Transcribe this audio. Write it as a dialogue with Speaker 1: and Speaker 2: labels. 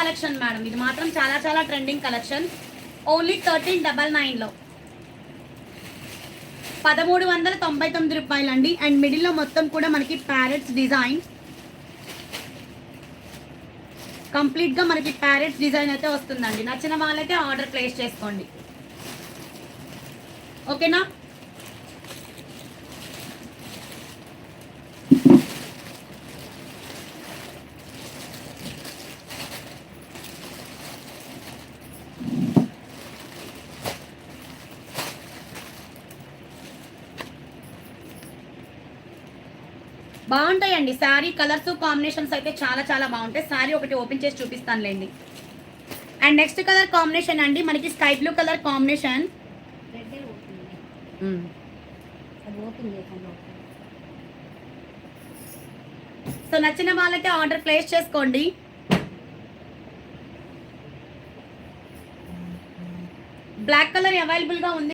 Speaker 1: Collection madam, ఇది మాత్రం చాలా చాలా ట్రెండింగ్ కలెక్షన్. ఓన్లీ 1399లో 1399 రూపాయలండి. అండ్ మిడిల్లో మొత్తం కూడా మనకి ప్యారెట్స్ డిజైన్, కంప్లీట్గా మనకి ప్యారెట్స్ డిజైన్ అయితే వస్తుందండి. నచ్చిన వాళ్ళైతే ఆర్డర్ ప్లేస్ చేసుకోండి, ఓకేనా. బాగుంటాయండి శారీ కలర్స్ కాంబినేషన్స్ అయితే చాలా చాలా బాగుంటాయి. శారీ ఒకటి ఓపెన్ చేసి చూపిస్తానులేండి. అండ్ నెక్స్ట్ కలర్ కాంబినేషన్ అండి మనకి sky blue colour combination. So నచ్చిన వాళ్ళైతే ఆర్డర్ ప్లేస్ చేసుకోండి. బ్లాక్ కలర్ అవైలబుల్గా ఉంది.